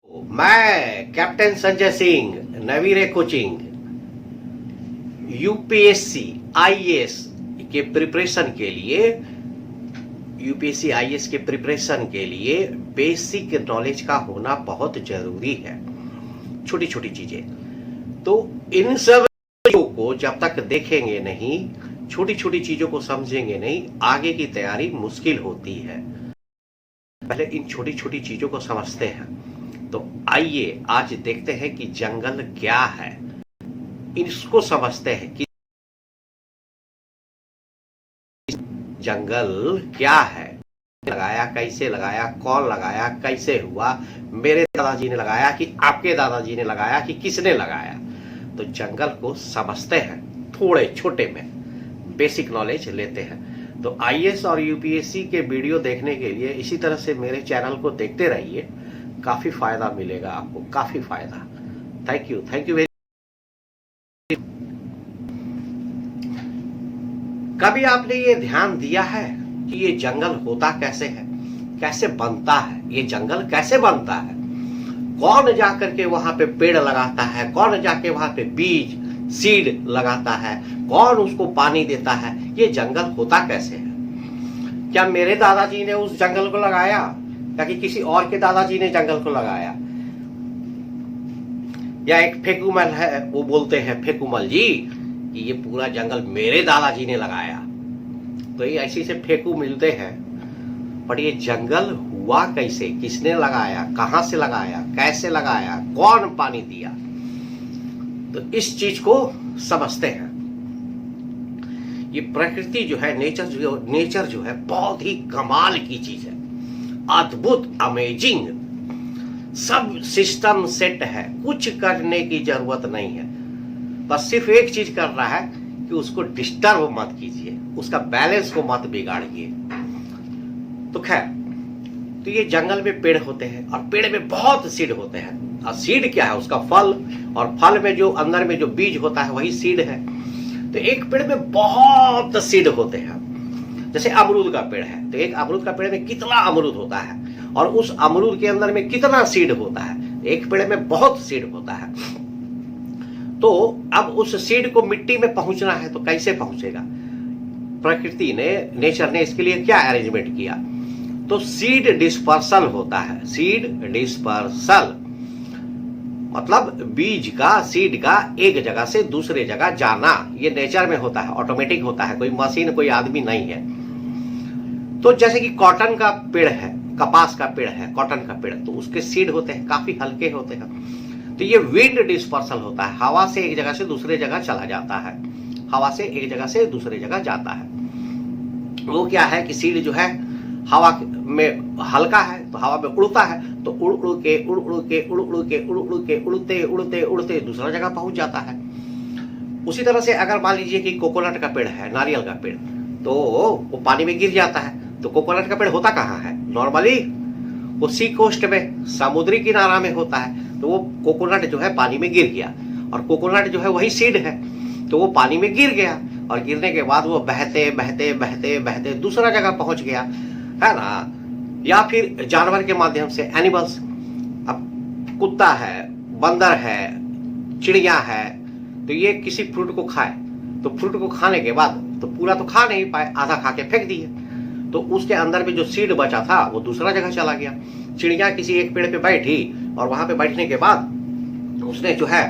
मैं कैप्टन संजय सिंह नवीरे coaching UPSC IAS के प्रिपरेशन के लिए यूपीएससी आईएएस के प्रिपरेशन के लिए बेसिक नॉलेज का होना बहुत जरूरी है। छोटी छोटी चीजें तो इन सब चीजों को जब तक देखेंगे नहीं, छोटी छोटी चीजों को समझेंगे नहीं, आगे की तैयारी मुश्किल होती है। पहले इन छोटी छोटी चीजों को समझते हैं। तो आइए आज देखते हैं कि जंगल क्या है, इसको समझते हैं कि जंगल क्या है, लगाया, कैसे लगाया, कौन लगाया, कैसे हुआ, मेरे दादाजी ने लगाया कि आपके दादाजी ने लगाया कि किसने लगाया। तो जंगल को समझते हैं, थोड़े छोटे में बेसिक नॉलेज लेते हैं। तो आईएएस और यूपीएससी के वीडियो देखने के लिए इसी तरह से मेरे चैनल को देखते रहिए, काफी फायदा मिलेगा आपको, काफी फायदा। Thank you very. कभी आपने ये ध्यान दिया है कि ये जंगल होता कैसे है, कैसे बनता है, ये जंगल कैसे बनता है, कौन जाकर के वहां पे पेड़ लगाता है, कौन जाके वहां पे बीज सीड लगाता है, कौन उसको पानी देता है, ये जंगल होता कैसे है। क्या मेरे दादाजी ने उस जंगल को लगाया या कि किसी और के दादाजी ने जंगल को लगाया, या एक फेकुमल है वो बोलते हैं फेकुमल जी कि ये पूरा जंगल मेरे दादाजी ने लगाया। तो ये ऐसे से फेकू मिलते हैं, पर ये जंगल हुआ कैसे, किसने लगाया, कहां से लगाया, कैसे लगाया, कौन पानी दिया। तो इस चीज को समझते हैं। ये प्रकृति जो है, नेचर जो है बहुत ही कमाल की चीज है, अद्भुत, अमेजिंग। सब सिस्टम सेट है, कुछ करने की जरूरत नहीं है, बस सिर्फ एक चीज कर रहा है कि उसको डिस्टर्ब मत कीजिए, उसका बैलेंस को मत बिगाड़िए। तो खैर, तो ये जंगल में पेड़ होते हैं और पेड़ में बहुत सीड होते हैं। और सीड क्या है, उसका फल, और फल में जो अंदर में जो बीज होता है वही सीड है। तो एक पेड़ में बहुत सीड होते हैं। जैसे अमरूद का पेड़ है, तो एक अमरूद का पेड़ में कितना अमरूद होता है और उस अमरूद के अंदर में कितना सीड होता है। एक पेड़ में बहुत सीड होता है। तो अब उस सीड को मिट्टी में पहुंचना है तो कैसे पहुंचेगा। प्रकृति ने, नेचर ने इसके लिए क्या अरेंजमेंट किया, तो सीड डिस्पर्सल होता है। सीड डिस्पर्सल मतलब बीज का, सीड का एक जगह से दूसरे जगह जाना, ये नेचर में होता है, ऑटोमेटिक होता है, कोई मशीन, कोई आदमी नहीं है। तो जैसे कि कॉटन का पेड़ है, कपास का पेड़ है, कॉटन का पेड़, तो उसके सीड होते हैं, काफी हल्के होते हैं। तो ये विंड डिस्पर्सल होता है, हवा से एक जगह से दूसरे जगह चला जाता है, हवा से एक जगह से दूसरे जगह जाता है। वो क्या है कि सीड जो है हवा में हल्का है तो हवा में उड़ता है, तो उड़ते उड़ते दूसरा जगह पहुंच जाता है। उसी तरह से अगर मान लीजिए कि कोकोनट का पेड़ है, नारियल का पेड़, तो वो पानी में गिर जाता है। तो कोकोनट का पेड़ होता कहाँ है, नॉर्मली वो सी कोस्ट में, समुद्री किनारा में होता है। तो वो कोकोनट जो है पानी में गिर गया, और कोकोनट जो है वही सीड है, तो वो पानी में गिर गया, और गिरने के बाद वो बहते बहते बहते बहते दूसरा जगह पहुंच गया, है ना। या फिर जानवर के माध्यम से, एनिमल्स, अब कुत्ता है, बंदर है, चिड़िया है, तो ये किसी फ्रूट को खाए, तो फ्रूट को खाने के बाद तो पूरा तो खा नहीं पाए, आधा खा के फेंक दिए, तो उसके अंदर में जो सीड बचा था वो दूसरा जगह चला गया। चिड़िया किसी एक पेड़ पे बैठी और वहां पे बैठने के बाद उसने जो है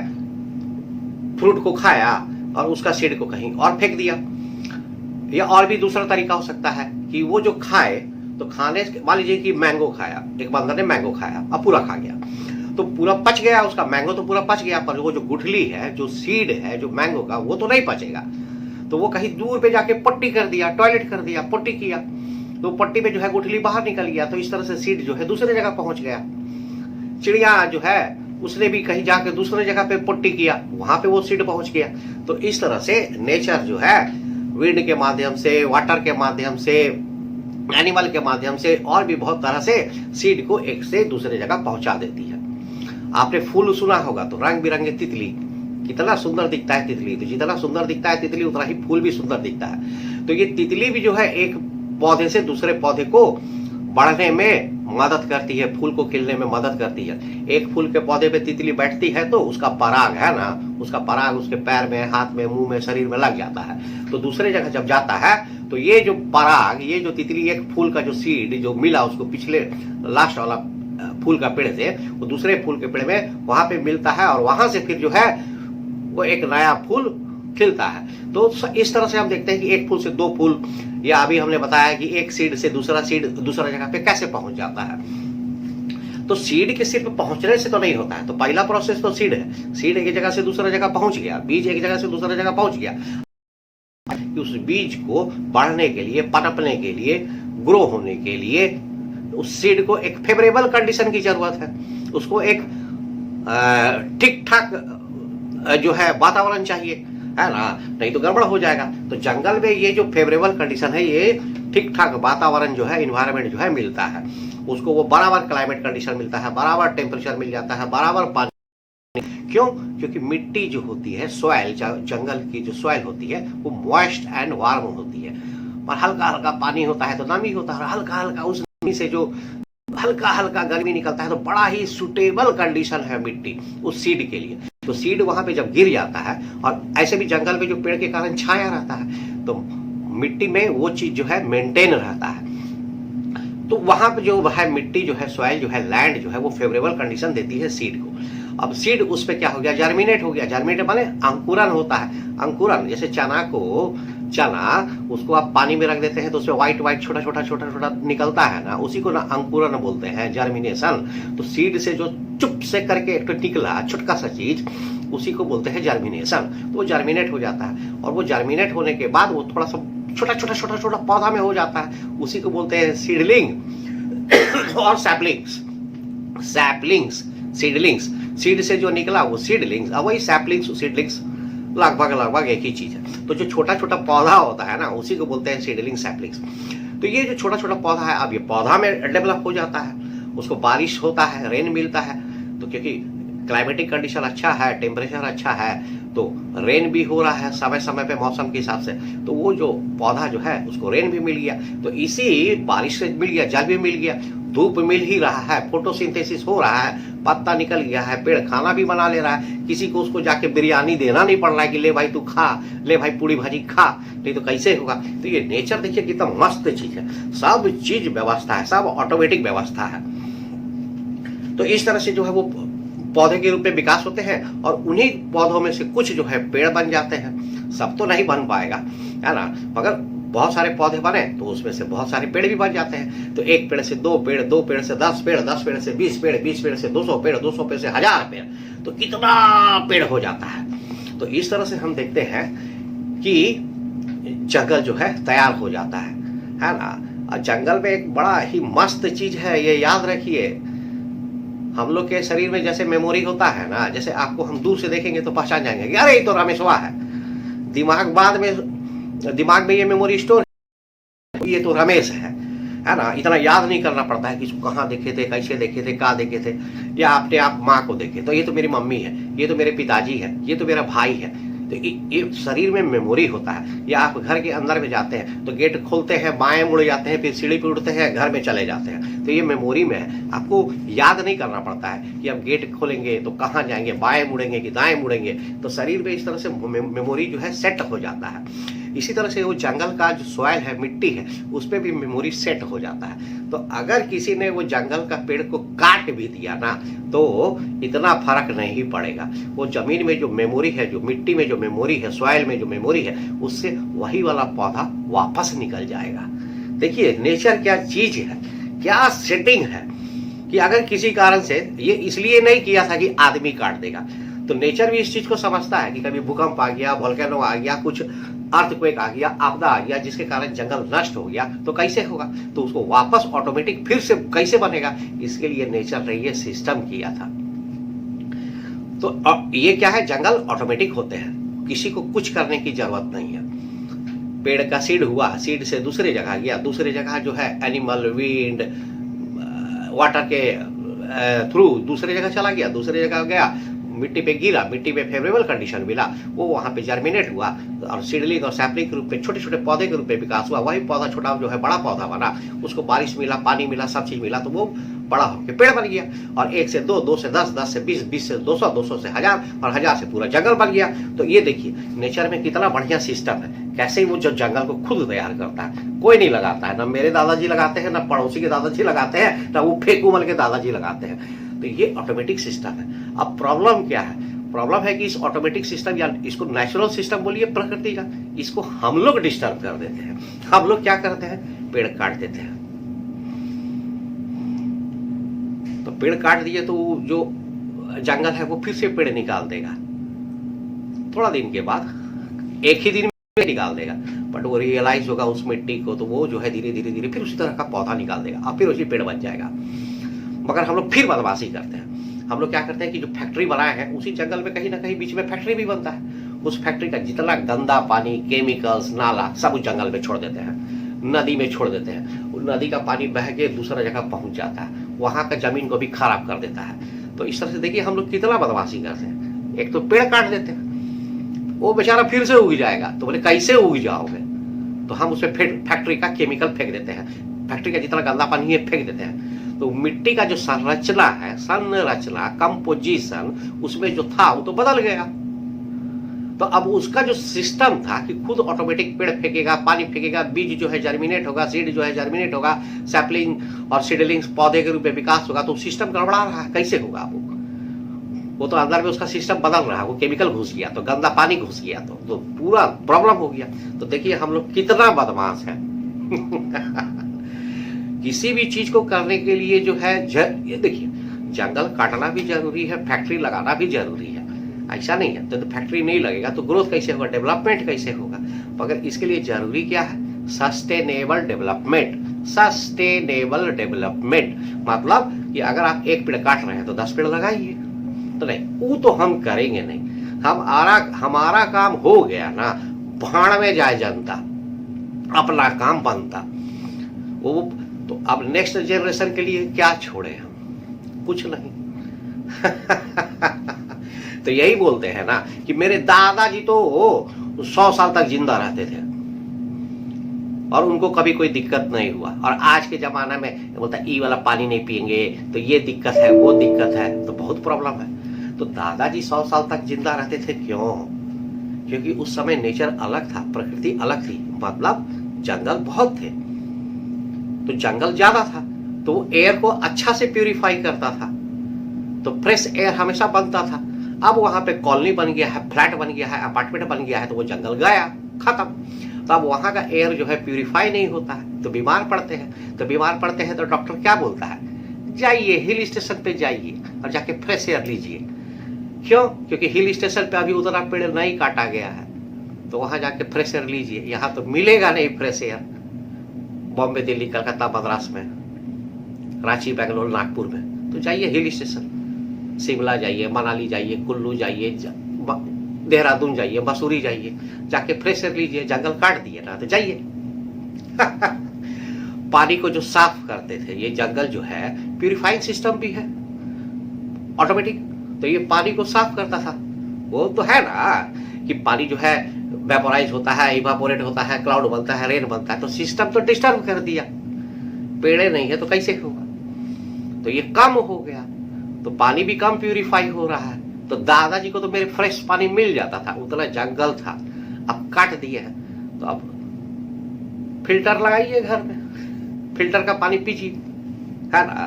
फ्रूट को खाया और उसका सीड को कहीं और फेंक दिया। या और भी दूसरा तरीका हो सकता है कि वो जो खाए, तो खाने, मान लीजिए कि मैंगो खाया, एक बंदर ने मैंगो खाया, अब पूरा खा गया, तो पूरा पच गया उसका मैंगो, तो पूरा पच गया, पर वो जो गुठली है, जो सीड है, जो मैंगो का, वो तो नहीं पचेगा। तो वो कहीं दूर पे जाके पट्टी कर दिया, टॉयलेट कर दिया, पट्टी किया, तो पट्टी में जो है गुठली बाहर निकल गया, तो इस तरह से सीड जो है दूसरे जगह पहुंच गया। चिड़िया जो है उसने भी कहीं जाके दूसरे जगह पे पट्टी किया, वहां पे वो सीड पहुंच गया। तो इस तरह से नेचर जो है विंड के माध्यम से, वाटर के माध्यम से, एनिमल के माध्यम से, और भी बहुत तरह से सीड को एक से दूसरे जगह पहुंचा देती है। आपने फूल सुना होगा, तो रंग बिरंगे तितली, कितना सुंदर दिखता है तितली, तो जितना सुंदर दिखता है तितली उतना ही फूल भी सुंदर दिखता है। तो ये तितली भी जो है एक पौधे से दूसरे पौधे को बढ़ने में मदद करती है, फूल को खिलने में मदद करती है। एक फूल के पौधे पे तितली बैठती है तो उसका पराग है ना, उसका पराग उसके पैर में, हाथ में, मुंह में, शरीर में लग जाता है। तो दूसरे जगह जब जाता है तो ये जो पराग, ये जो तितली एक फूल का जो सीड जो मिला उसको पिछले लास्ट वाला फूल का पेड़ से, वो दूसरे फूल के पेड़ में वहां पे मिलता है और वहां से फिर जो है वो एक नया फूल खिलता है। तो इस तरह से हम देखते हैं कि एक फूल से दो फूल, या अभी हमने बताया कि एक सीड से दूसरा सीड दूसरा जगह पे कैसे पहुंच जाता है। तो सीड के सिर्फ पहुंचने से तो नहीं होता है। तो पहला प्रोसेस तो सीड है, सीड एक जगह से दूसरा जगह पहुंच गया, बीज एक जगह से दूसरा जगह पहुंच गया। उस बीज को बढ़ने के लिए, पनपने के लिए, ग्रो होने के लिए उस सीड को एक फेवरेबल कंडीशन की जरूरत है, उसको एक ठीक ठाक जो है वातावरण चाहिए, है ना, नहीं तो गड़बड़ हो जाएगा। तो जंगल में ये जो फेवरेबल कंडीशन है, ये ठीक ठाक वातावरण जो है, इन्वायरमेंट जो है मिलता है उसको, वो बराबर क्लाइमेट कंडीशन मिलता है, बराबर टेम्परेचर मिल जाता है, बराबर पानी। क्यों? क्योंकि मिट्टी जो होती है, सॉइल, जंगल की जो सॉइल होती है वो मॉइस्ट एंड वार्म होती है, और हल्का हल्का पानी होता है तो नमी होता है, हल्का हल्का उस नमी से जो हल्का हल्का गर्मी निकलता है, तो बड़ा ही सुटेबल कंडीशन है मिट्टी उस सीड के लिए। तो सीड वहां पे जब गिर जाता है, और ऐसे भी जंगल में जो पेड़ के कारण छाया रहता है, तो मिट्टी में वो चीज जो है मेंटेन रहता है। तो वहां पे जो है मिट्टी जो है, सॉइल जो है, लैंड जो है, वो फेवरेबल कंडीशन देती है सीड को। अब सीड उस पे क्या हो गया, जर्मिनेट हो गया। जर्मिनेट माने अंकुरन होता है। अंकुरन, जैसे चना उसको आप पानी में रख देते हैं तो उसमें व्हाइट व्हाइट छोटा छोटा निकलता है ना, उसी को ना अंकुरन बोलते हैं, जर्मिनेशन। तो सीड से जो चुप से करके एक निकला छोटा सा चीज, उसी को बोलते हैं जर्मिनेशन। तो वो जर्मिनेट हो जाता है, और वो जर्मिनेट होने के बाद वो थोड़ा सा छोटा पौधा में हो जाता है, उसी को बोलते हैं सीडलिंग और सीडलिंग्स। सीड से जो निकला वो सीडलिंग्स, और वही सैपलिंग्स, सीडलिंग्स लगभग एक ही चीज है। तो जो छोटा छोटा पौधा होता है ना, उसी को बोलते हैं सीडलिंग, सैपलिंग्स। तो ये जो छोटा छोटा पौधा है, अब ये पौधा में डेवलप हो जाता है, उसको बारिश होता है, रेन मिलता है। तो क्योंकि क्लाइमेटिक कंडीशन अच्छा है, टेम्परेचर अच्छा है, तो रेन भी हो रहा है समय समय पे मौसम के हिसाब से, तो वो जो पौधा जो है उसको रेन भी मिल गया। तो इसी बारिश से मिल गया, जल भी मिल गया, धूप मिल ही रहा है, फोटोसिंथेसिस हो रहा है, पत्ता निकल गया है, पेड़ खाना भी बना ले रहा है। किसी को उसको जाके बिरयानी देना नहीं पड़ रहा है कि ले भाई तू खा, ले भाई पूरी भाजी खा, नहीं तो कैसे होगा। तो ये नेचर देखिए कितना मस्त चीज है, सब चीज व्यवस्था है, सब ऑटोमेटिक व्यवस्था है। तो इस तरह से जो है वो पौधे के रूप में विकास होते हैं, और उन्हीं पौधों में से कुछ जो है पेड़ बन जाते हैं। सब तो नहीं बन पाएगा, है ना, मगर बहुत सारे पौधे बने तो उसमें से बहुत सारे पेड़ भी बन जाते हैं। तो एक पेड़ से दो पेड़, दो पेड़ से 10 पेड़, 10 पेड़ से 20 पेड़, 20 पेड़ से 200 पेड़, 200 पेड़ से 1000 पेड़, तो कितना पेड़ हो जाता है। तो इस तरह से हम देखते हैं कि जंगल जो है तैयार हो जाता है ना। और जंगल में एक बड़ा ही मस्त चीज है, ये याद रखिए, हम लोग के शरीर में जैसे मेमोरी होता है ना, जैसे आपको हम दूर से देखेंगे तो पहचान जाएंगे कि अरे ये तो रमेशवा है। दिमाग में ये मेमोरी स्टोर है, ये तो रमेश है ना। इतना याद नहीं करना पड़ता है कि इसको कहाँ देखे थे, कैसे देखे थे, कहाँ देखे थे, या अपने आप माँ को देखे तो ये तो मेरी मम्मी है, ये तो मेरे पिताजी है, ये तो मेरा भाई है। तो ये शरीर में मेमोरी होता है। या आप घर के अंदर में जाते हैं तो गेट खोलते हैं, बाएं मुड़ जाते हैं, फिर सीढ़ी पे उठते हैं, घर में चले जाते हैं, तो ये मेमोरी में है। आपको याद नहीं करना पड़ता है कि अब गेट खोलेंगे तो कहाँ जाएंगे, बाएं मुड़ेंगे कि दाएं मुड़ेंगे। तो शरीर में इस तरह से मेमोरी जो है सेट हो जाता है। इसी तरह से वो जंगल का जो सॉइल है, मिट्टी है, उस पर भी मेमोरी सेट हो जाता है। तो अगर किसी ने वो जंगल का पेड़ को काट भी दिया ना, तो इतना फर्क नहीं पड़ेगा। वो जमीन में जो मेमोरी है, जो मिट्टी में जो मेमोरी है, सॉइल में जो मेमोरी है, उससे वही वाला पौधा वापस निकल जाएगा। देखिए नेचर क्या चीज है, क्या सेटिंग है, कि अगर किसी कारण से, ये इसलिए नहीं किया था कि आदमी काट देगा, तो नेचर भी इस चीज को समझता है कि कभी भूकंप आ गया, वोल्केनो आ गया, कुछ अर्थक्वेक आ गया, आपदा आ गया, जिसके कारण जंगल नष्ट हो गया, तो कैसे होगा, तो उसको वापस ऑटोमेटिक फिर से कैसे बनेगा, इसके लिए नेचर ने ये सिस्टम किया था। तो ये क्या है, जंगल ऑटोमेटिक होते हैं, किसी को कुछ करने की जरूरत नहीं है। पेड़ का सीड हुआ, सीड से दूसरी जगह गया, दूसरी जगह जो है एनिमल, विंड, वाटर के थ्रू दूसरी जगह चला गया, दूसरी जगह गया, मिट्टी पे गिरा, मिट्टी पे फेवरेबल कंडीशन मिला, वो वहां पे जर्मिनेट हुआ और सीडलिंग और सैपलिंग के रूप में छोटे छोटे पौधे के रूप में विकास हुआ। वही पौधा छोटा जो है बड़ा पौधा बना, उसको बारिश मिला, पानी मिला, सब चीज मिला, तो वो बड़ा होकर पेड़ बन गया। और 1 से 2, 2 से 10, 10 से 20, 20 से 200, 200 से 1000 और 1000 से पूरा जंगल बन गया। तो ये देखिए नेचर में कितना बढ़िया सिस्टम है, कैसे वो जो जंगल को खुद तैयार करता है। कोई नहीं लगाता है, ना मेरे दादाजी लगाते हैं, ना पड़ोसी के दादाजी लगाते हैं, ना वो फेकुमल के दादाजी लगाते हैं। तो ये ऑटोमेटिक सिस्टम है। अब प्रॉब्लम क्या है? प्रॉब्लम है कि इस ऑटोमेटिक सिस्टम या इसको नेचुरल सिस्टम बोलिए प्रकृति का, इसको हम लोग डिस्टर्ब कर देते हैं। हम लोग क्या करते हैं? पेड़ काट देते हैं। तो पेड़ काट दिए तो जो जंगल है वो फिर से पेड़ निकाल देगा, थोड़ा दिन के बाद, एक ही दिन में निकाल देगा, बट वो रियलाइज होगा उस मिट्टी को, तो वो जो है धीरे धीरे धीरे फिर उसी तरह का पौधा निकाल देगा और फिर उसी पेड़ बन जाएगा। मगर हम लोग फिर बदमाशी करते हैं। हम लोग क्या करते हैं कि जो फैक्ट्री बनाया है उसी जंगल में कहीं ना कहीं बीच में फैक्ट्री भी बनता है, उस फैक्ट्री का जितना गंदा पानी, केमिकल्स, नाला सब उस जंगल में छोड़ देते हैं, नदी में छोड़ देते हैं। उस नदी का पानी बह के दूसरा जगह पहुंच जाता है, वहां का जमीन को भी खराब कर देता है। तो इस तरह से देखिए हम लोग कितना बदमाशी करते हैं। एक तो पेड़ काट देते हैं, वो बेचारा फिर से उग जाएगा, तो बोले कैसे उग जाओगे? तो हम उसमें फैक्ट्री का केमिकल फेंक देते हैं, फैक्ट्री का जितना गंदा पानी है फेंक देते हैं। तो मिट्टी का जो संरचना है, संरचना, कंपोजिशन, उसमें जो था वो तो बदल गया। तो अब उसका जो सिस्टम था कि खुद ऑटोमेटिक पेड़ फेंकेगा, पानी फेंकेगा, बीज जो है जर्मिनेट होगा, सीड जो है जर्मिनेट होगा, सैपलिंग और सीडलिंग्स पौधे के रूप में विकास होगा, तो सिस्टम गड़बड़ा रहा है, कैसे होगा? वो तो अंदर में उसका सिस्टम बदल रहा है, वो केमिकल घुस गया, तो गंदा पानी घुस गया, तो पूरा प्रॉब्लम हो गया। तो देखिए हम लोग कितना बदमाश है। किसी भी चीज को करने के लिए जो है ये देखिए जंगल काटना भी जरूरी है, फैक्ट्री लगाना भी जरूरी है। ऐसा नहीं है तो फैक्ट्री नहीं लगेगा तो ग्रोथ कैसे होगा, डेवलपमेंट कैसे होगा? मगर इसके लिए जरूरी क्या है? Sustainable development. सस्टेनेबल डेवलपमेंट मतलब कि अगर आप एक पेड़ काट रहे हैं तो 10 पेड़ लगाइए। तो नहीं, वो तो हम करेंगे नहीं। हमारा काम हो गया ना, भाड़ में जाए जनता, अपना काम बनता वो। तो अब नेक्स्ट जनरेशन के लिए क्या छोड़े हम? कुछ नहीं। तो यही बोलते हैं ना कि मेरे दादाजी तो 100 साल तक जिंदा रहते थे और उनको कभी कोई दिक्कत नहीं हुआ, और आज के जमाना में बोलता है ई वाला पानी नहीं पिएंगे तो ये दिक्कत है, वो दिक्कत है, तो बहुत प्रॉब्लम है। तो दादाजी 100 साल तक जिंदा रहते थे, क्यों? क्योंकि उस समय नेचर अलग था, प्रकृति अलग थी, मतलब जंगल बहुत थे, तो जंगल ज्यादा था, तो वो एयर को अच्छा से प्यूरिफाई करता था, तो फ्रेश एयर हमेशा बनता था। अब वहां पे कॉलोनी बन गया है, फ्लैट बन गया है, अपार्टमेंट बन गया है, तो वो जंगल गया, खत्म। तो अब वहां का एयर जो है प्यूरिफाई नहीं होता है, तो बीमार पड़ते हैं। तो बीमार पड़ते हैं तो डॉक्टर क्या बोलता है? जाइए हिल स्टेशन पे जाइए और जाके फ्रेश एयर लीजिए। क्यों? क्योंकि हिल स्टेशन पे अभी उतना पेड़ नहीं काटा गया है, तो वहां जाके फ्रेश एयर लीजिए। यहाँ तो मिलेगा नहीं फ्रेश एयर, बॉम्बे, दिल्ली, कलकत्ता, मद्रास में, रांची, बेंगलोर, नागपुर में। तो जाइए हिल स्टेशन, शिमला जाइए, मनाली जाइए, कुल्लू जाइए, देहरादून जाइए, मसूरी जाइए, जाके फ्रेश एयर लीजिए। जंगल काट दिए ना तो जाइए। पानी को जो साफ करते थे, ये जंगल जो है प्यूरिफाइंग सिस्टम भी है ऑटोमेटिक, तो ये पानी को साफ करता था। वो तो है ना कि पानी जो है वेपोराइज होता है, इवापोरेट होता है, क्लाउड बनता है, रेन बनता है, तो सिस्टम तो डिस्टर्ब कर दिया। पेड़े नहीं है तो कैसे होगा? तो ये कम हो गया, तो पानी भी कम प्यूरिफाई हो रहा है। तो दादाजी को तो मेरे फ्रेश पानी मिल जाता था, उतना जंगल था, अब काट दिए हैं, तो अब फिल्टर लगाइए घर में, फिल्टर का पानी पीजिए, है ना?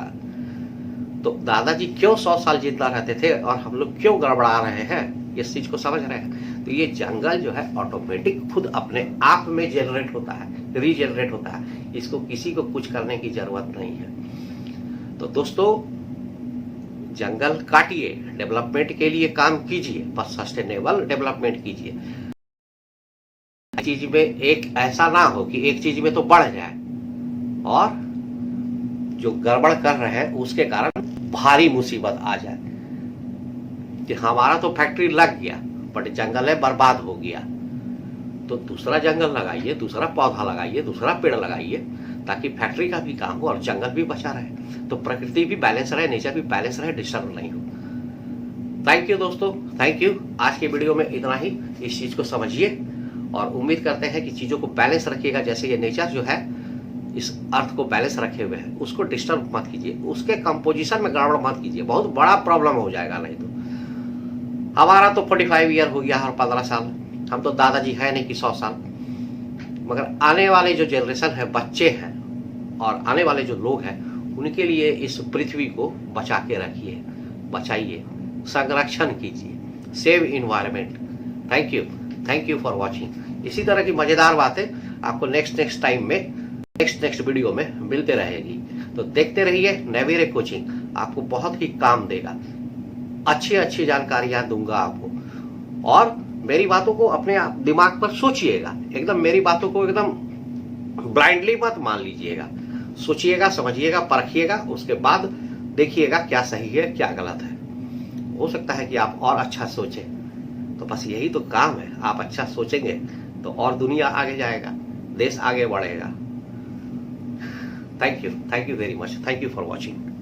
तो दादाजी क्यों 100 साल जिंदा रहते थे और हम लोग क्यों गड़बड़ा रहे हैं, इस चीज को समझ रहे हैं? तो ये जंगल जो है ऑटोमेटिक खुद अपने आप में जनरेट होता है, रीजनरेट होता है, इसको किसी को कुछ करने की जरूरत नहीं है। तो दोस्तों जंगल काटिए, डेवलपमेंट के लिए काम कीजिए, बस सस्टेनेबल डेवलपमेंट कीजिए। चीज में एक ऐसा ना हो कि एक चीज में तो बढ़ जाए और जो गड़बड़ कर रहे हैं उसके कारण भारी मुसीबत आ जाए कि हमारा तो फैक्ट्री लग गया बट जंगल है बर्बाद हो गया। तो दूसरा जंगल लगाइए, दूसरा पौधा लगाइए, दूसरा पेड़ लगाइए, ताकि फैक्ट्री का भी काम हो और जंगल भी बचा रहे, तो प्रकृति भी बैलेंस रहे, नेचर भी बैलेंस रहे, डिस्टर्ब नहीं हो। थैंक यू दोस्तों, थैंक यू। आज की वीडियो में इतना ही। इस चीज को समझिए और उम्मीद करते हैं कि चीजों को बैलेंस रखिएगा। जैसे ये नेचर जो है इस अर्थ को बैलेंस रखे हुए है, उसको डिस्टर्ब मत कीजिए, उसके कंपोजिशन में गड़बड़ मत कीजिए, बहुत बड़ा प्रॉब्लम हो जाएगा। नहीं तो हमारा तो 45 ईयर हो गया और 15 साल, हम तो दादाजी है नहीं कि 100 साल। मगर आने वाले जो जनरेशन है, बच्चे हैं और आने वाले जो लोग हैं, उनके लिए इस पृथ्वी को बचा के रखिए, बचाइए, संरक्षण कीजिए, save environment. Thank you for watching. इसी तरह की मजेदार बातें आपको नेक्स्ट टाइम में, नेक्स्ट वीडियो में मिलते रहेगी। तो देखते रहिए नेविरे कोचिंग, आपको बहुत ही काम देगा। अच्छी जानकारियां दूंगा आपको और मेरी बातों को अपने दिमाग पर सोचिएगा। एकदम मेरी बातों को एकदम ब्लाइंडली मत मान लीजिएगा, सोचिएगा, समझिएगा, परखिएगा, उसके बाद देखिएगा क्या सही है क्या गलत है। हो सकता है कि आप और अच्छा सोचें, तो बस यही तो काम है। आप अच्छा सोचेंगे तो और दुनिया आगे जाएगा, देश आगे बढ़ेगा। Thank you very much. Thank you for watching.